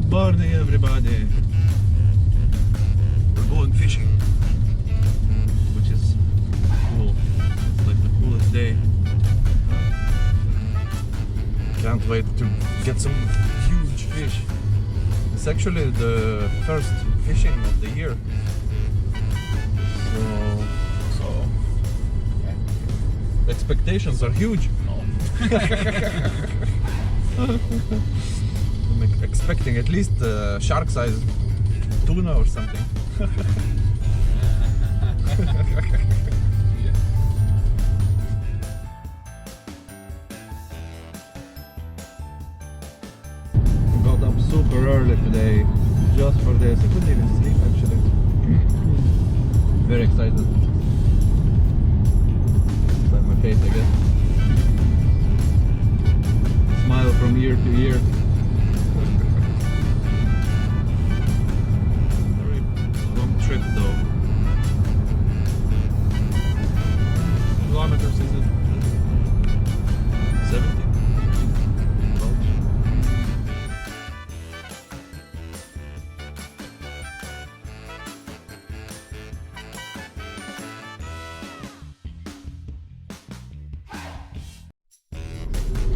Good morning, everybody. We're going fishing, which is cool. It's like the coolest day. Can't wait to get some huge fish. It's actually the first fishing of the year. So expectations are huge. I'm expecting at least shark size tuna or something. Got up super early today just for this. I couldn't even sleep actually. Very excited. Like my face, I guess. Smile from year to year. Very long trip though. Kilometers is it? 70?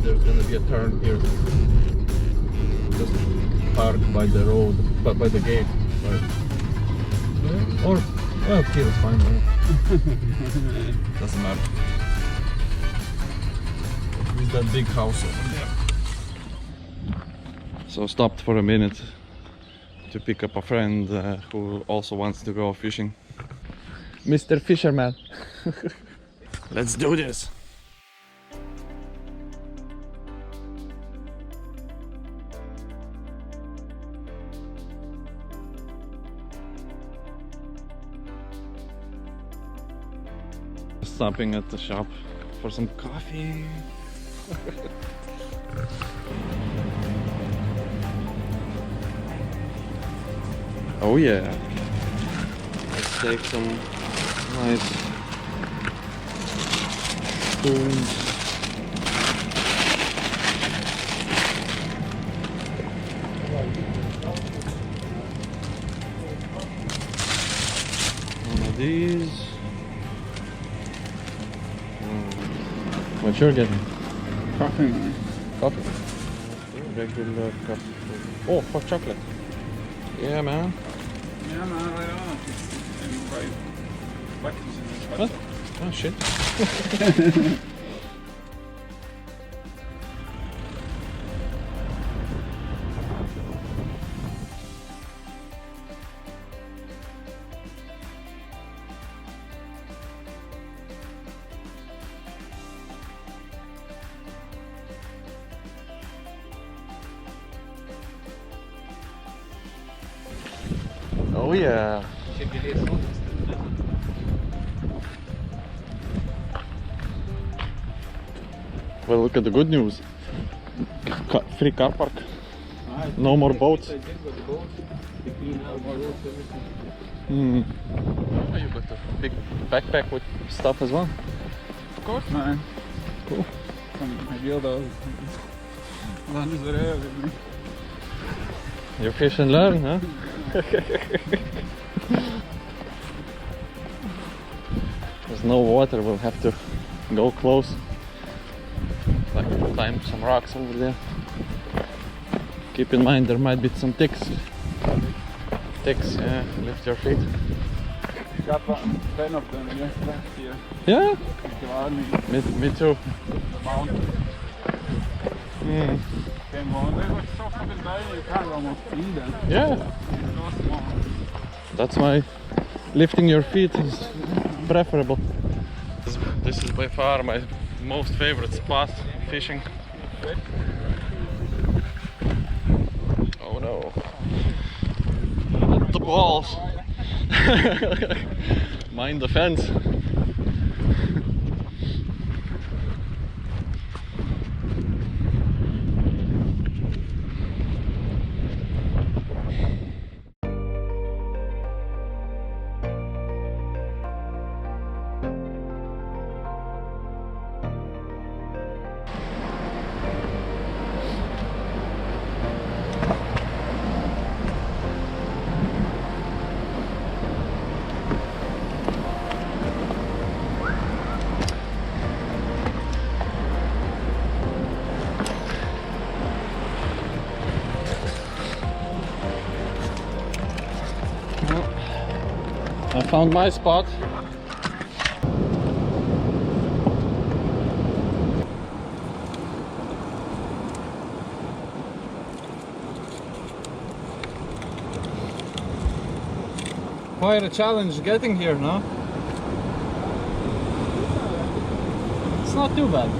There's gonna be a turn here. Just park by the road, but by the gate. Right. Or, well, here is fine. Right? Doesn't matter. There's that big house over there. So stopped for a minute to pick up a friend who also wants to go fishing. Mr. Fisherman. Let's do this. Stopping at the shop for some coffee. Oh yeah. Let's take some nice spoons. One of these. What you're getting? Coffee. Coffee. Regular cup. Oh, hot chocolate. Yeah, man. Yeah, man, right on. What? Oh shit. Oh yeah. Well, look at the good news. Free car park. No more boats. Oh, you got a big backpack with stuff as well. Of course, man. Cool. I feel those. Lands whatever. You fish and learn, huh? There's no water, we'll have to go close. Like climb some rocks over there. Keep in mind there might be some ticks. Ticks, yeah, lift your feet. Got 10 of them last year. Yeah? Me. Me too. The mountain. Came on. They were so fucking tiny, you can't almost see them. Yeah. So small. That's why lifting your feet is preferable. This is by far my most favorite spot fishing. Oh no. The balls. Mind the fence. found my spot. Quite a challenge getting here, no? It's not too bad.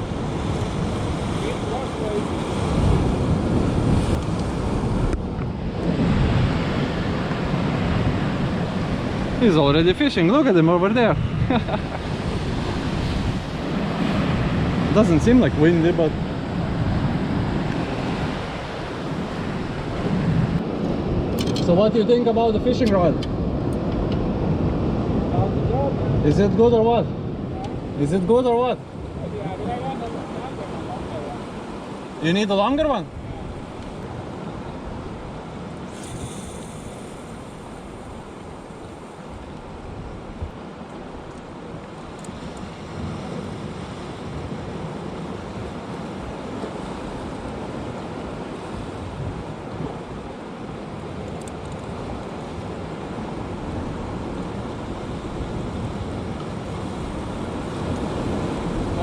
He's already fishing, look at him over there. Doesn't seem like windy, but so what do you think about the fishing rod? Is it good or what? Is it good or what? You need a longer one?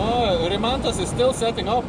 Oh, Rimantas is still setting up.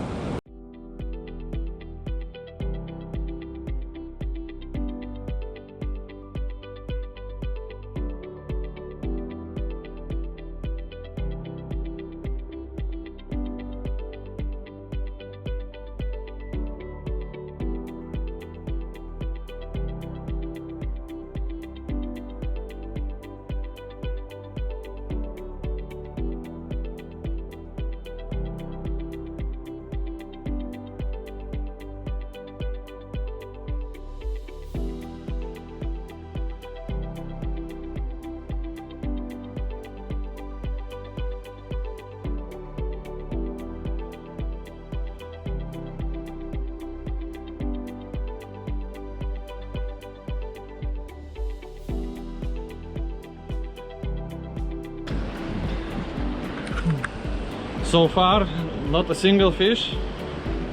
So far, not a single fish,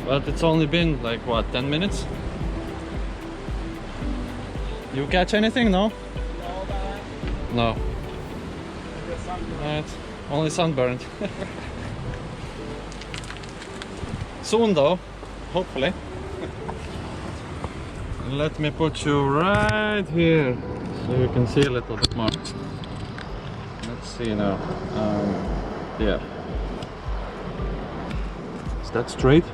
but it's only been like what, 10 minutes? You catch anything? No? No. It's only sunburned. Soon though, hopefully. Let me put you right here so you can see a little bit more. Let's see now. Yeah. Is that straight?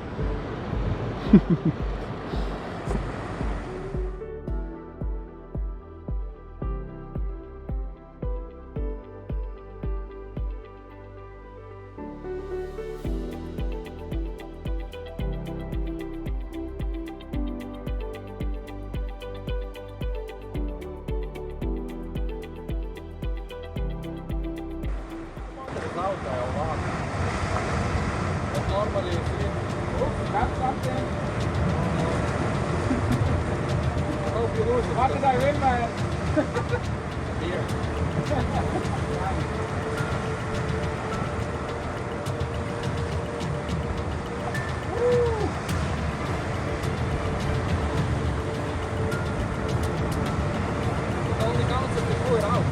Normally, Got something? hope you lose it. What did I win, man? Here. It only counts if you pull it out.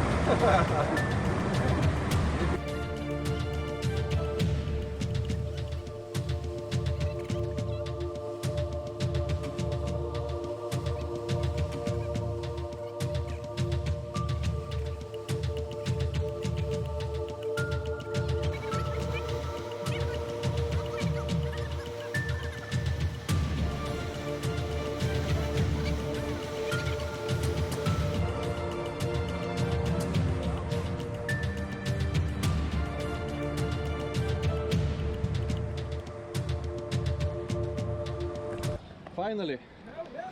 Finally,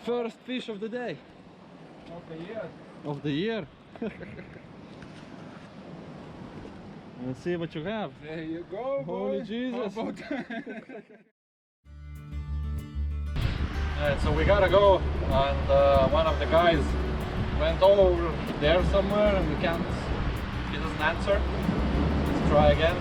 first fish of the day. Of the year. Of the year. Let's see what you have. There you go, Holy boy. Jesus. How about that? Alright, so we gotta go, and one of the guys went over there somewhere and he doesn't answer. Let's try again.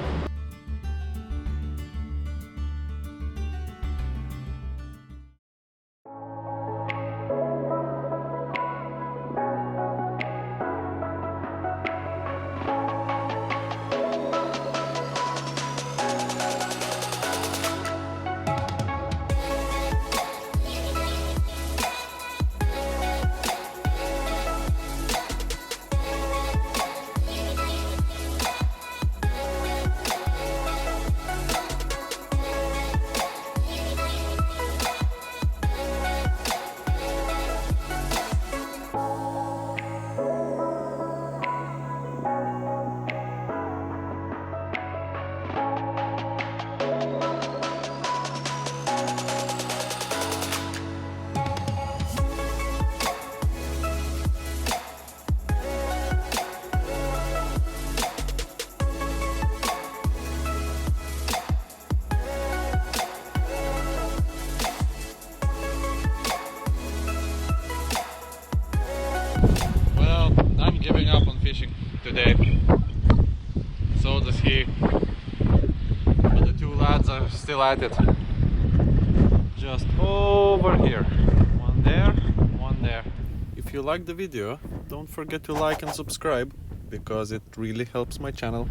lighted. Just over here. One there, one there. If you like the video, don't forget to like and subscribe because it really helps my channel.